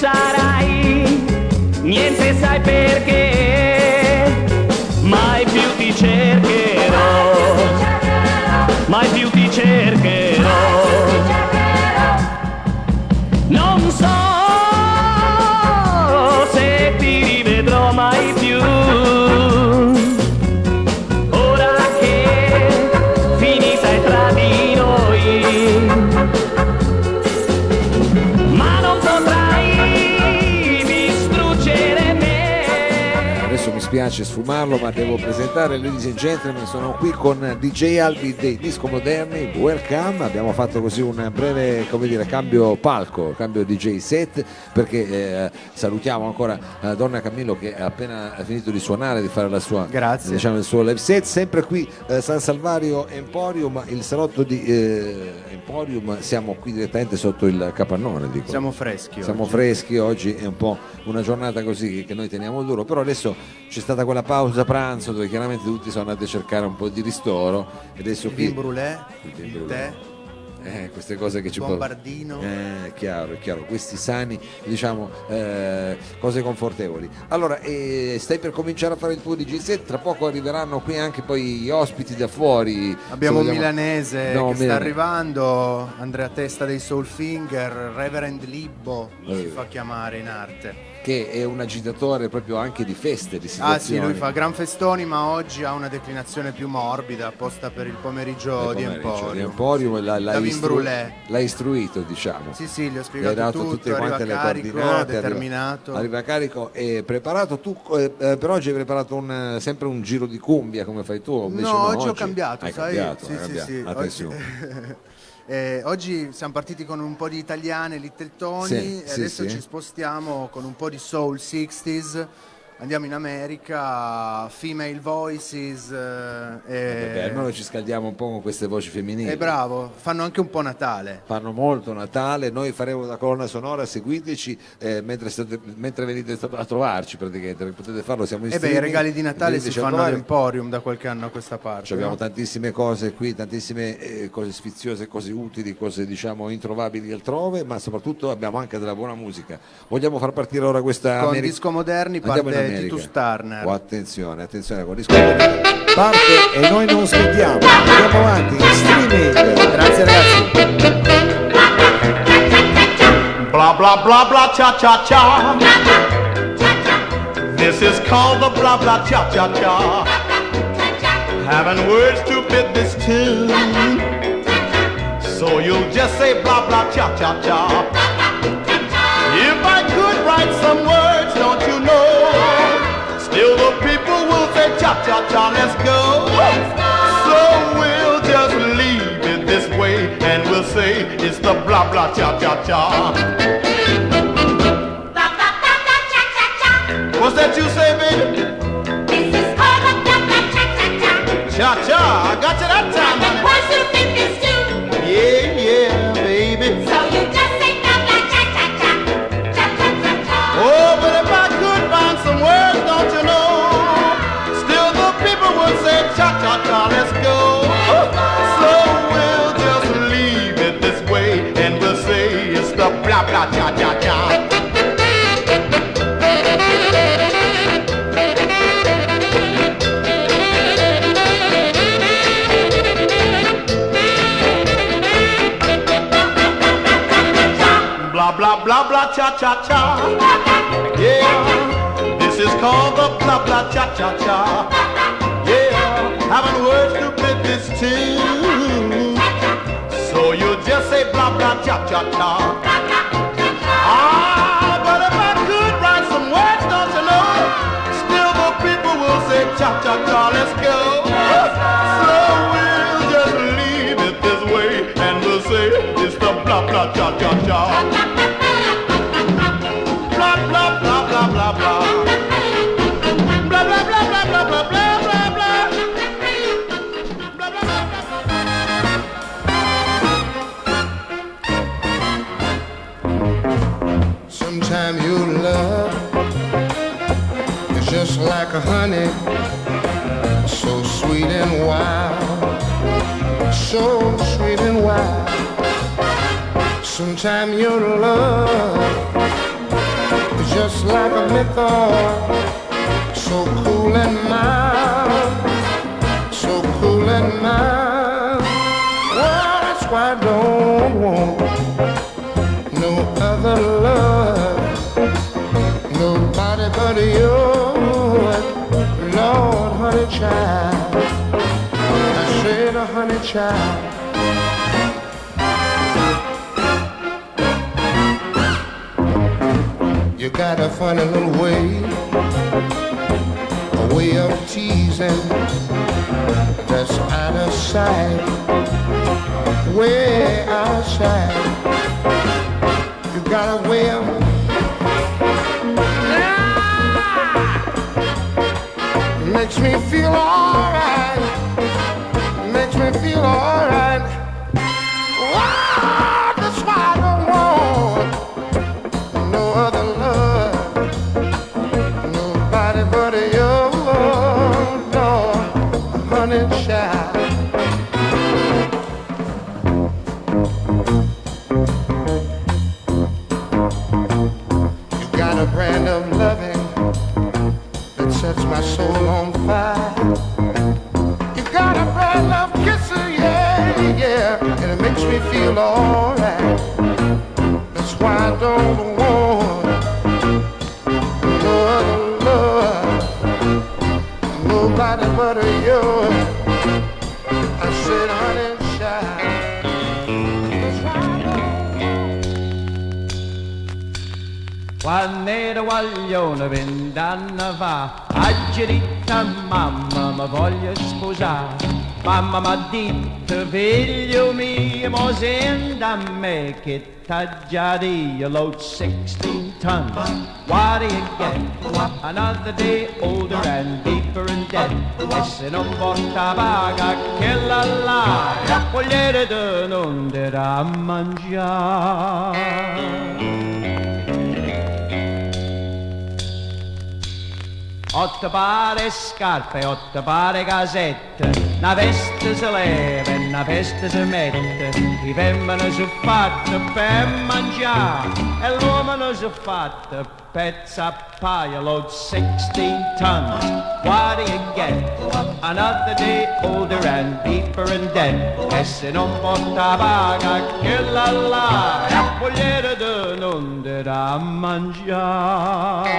sarai, niente sai perché, mai più ti cercherò, mai più ti cercherò. Non so se ti rivedrò mai più, ora che finita è tra di noi, ma non potrai distruggere me. Adesso mi spiace sfumarlo, ma devo presentare, ladies and gentlemen, sono qui con DJ Albi dei Discomoderni. Welcome. Abbiamo fatto così un breve, come dire, cambio palco, cambio DJ set, perché salutiamo ancora Donna Camillo che ha appena finito di suonare, di fare la sua, diciamo, il suo live set, sempre qui San Salvario Emporium, il salotto di Emporium. Siamo qui direttamente sotto il capannone, dico. Siamo freschi Oggi è un po' una giornata così che noi teniamo duro, però adesso c'è stata quella pausa pranzo dove chiaramente tutti sono andati a cercare un po' di ristoro, e adesso il qui vin brûlé, il tè, queste cose che ci bombardino, è chiaro, questi sani, diciamo, cose confortevoli. Allora, stai per cominciare a fare il tuo DJ set, tra poco arriveranno qui anche poi gli ospiti da fuori. Abbiamo un milanese che sta arrivando, Andrea Testa dei Soulfinger, Reverend Libbo si fa chiamare in arte, che è un agitatore proprio anche di feste, di situazioni. Ah sì, lui fa gran festoni, ma oggi ha una declinazione più morbida apposta per il pomeriggio di Emporium. L'hai istruito, diciamo. Sì, gli ho spiegato tutto, tutte quante le coordinate, determinato. Arriva carico e preparato. Tu per oggi hai preparato sempre un giro di cumbia come fai tu? No, oggi ho cambiato, hai sai? Cambiato. Sì. Attenzione. Oggi siamo partiti con un po' di italiane, Little Tony, e adesso ci spostiamo con un po' di soul 60s. Andiamo in America, female voices. Almeno ci scaldiamo un po' con queste voci femminili. Bravo, fanno anche un po' Natale. Fanno molto Natale, noi faremo una colonna sonora, seguiteci mentre venite a trovarci praticamente, potete farlo, siamo in streaming. I regali di Natale si fanno all'Emporium da qualche anno a questa parte. Abbiamo tantissime cose qui, tantissime cose sfiziose, cose utili, cose diciamo introvabili altrove, ma soprattutto abbiamo anche della buona musica. Vogliamo far partire ora questa con Discomoderni, parte Titus Turner. Attenzione con Discomoderni. Parte e noi non aspettiamo, andiamo avanti in streaming. Grazie ragazzi. Blah blah blah blah cha cha cha. This is called the blah blah cha cha cha. Having words to fit this tune, so you'll just say blah blah cha cha cha. If I could write some words, don't you know, still the people will say cha-cha-cha, let's go. So we'll just leave it this way and we'll say it's the blah blah cha-cha-cha. What's that you say, baby? This is called the blah blah cha-cha-cha. Cha-cha, I got you that time, honey. Words to fit this tune. Yeah, baby. So you just say blah blah cha-cha-cha. Cha-cha-cha-cha. Oh, but if I could find some words, don't you know, still the people would say cha-cha-cha, let's go. So we'll just leave it this way and we'll say it's the blah blah cha-cha-cha. Blah blah blah blah cha cha cha. Yeah, this is called the blah blah cha cha cha. Yeah, having words to fit this tune, so you just say blah blah cha cha cha. Ah, but if I could write some words, don't you know, still the people will say cha cha cha, let's go. So we'll just leave it this way and we'll say it's the blah blah cha cha cha. Blah blah blah blah blah blah. Blah blah blah blah blah blah blah blah blah. Blah blah blah blah. Sometimes your love is just like a honey, so sweet and wild, so sweet and wild. Sometimes your love just like a menthol, so cool and mild, so cool and mild. Well, that's why I don't want no other love, nobody but you, Lord, honey child. I said, honey child. You got a funny little way, a way of teasing that's out of sight, way outside. You got a way of makes me feel alright, makes me feel alright. Wow, that's why I don't want no other love, nobody but you, Lord, honey child. You got a brand of loving that sets my soul on fire. You got a brand of kissing, yeah, yeah, and it makes me feel alright. That's why I don't want no other love, nobody but you. I said, honey child. Quando ero guaglione 20 anni fa, a Girita mamma mi voglio sposare. Mamma m'ha detto, figlio mio, mo senti a me che t'ha già io load 16 tons. What do you get? Another day older and deeper in debt. E se non porta paga che la vogliere te non darà a mangiare. 8 pare scarpe, 8 pare casette, una veste si leva e una veste si mette, i femmine sono fatte per mangiare e l'uomo sono fatte pezza a paio, load 16 tons. What do you get? Another day older and deeper in debt. E se non porta paga che la vogliere te non darà a mangiare.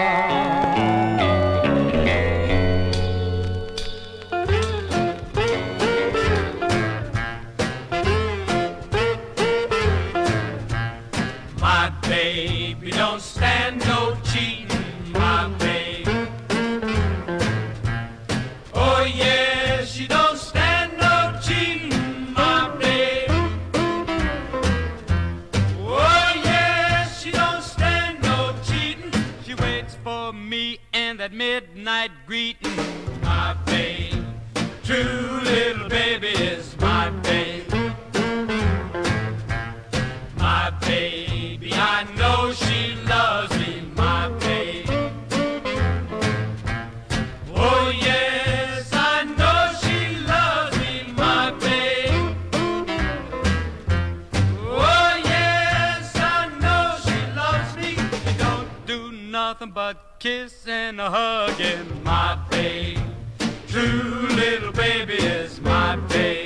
Baby, don't stand no cheating, my baby. Oh yeah, she don't stand no cheating, my baby. Oh yeah, she don't stand no cheating. She waits for me in that midnight greeting, my baby. True little baby is my baby. My baby, I know she loves me, my baby. Oh yes, I know she loves me, my baby. Oh yes, I know she loves me. She don't do nothing but kiss and hugging, my baby. True little baby is my baby.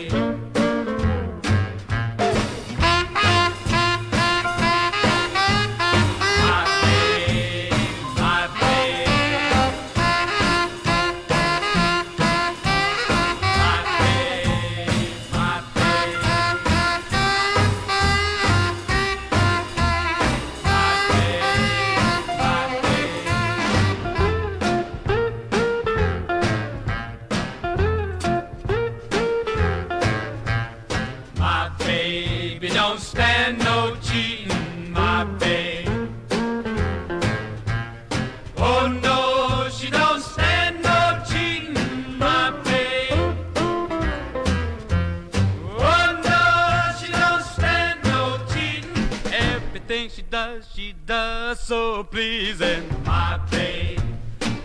Don't stand no cheating, my babe. Oh no, she don't stand no cheating, my babe. Oh no, she don't stand no cheating. Everything she does so pleasing, my babe.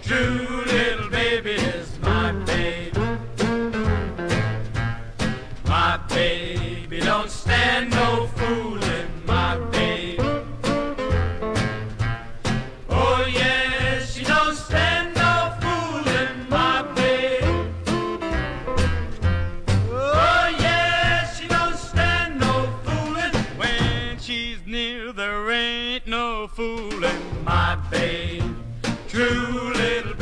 True little baby is my babe. My baby don't stand no fooling, my baby. Oh yeah. my babe, true little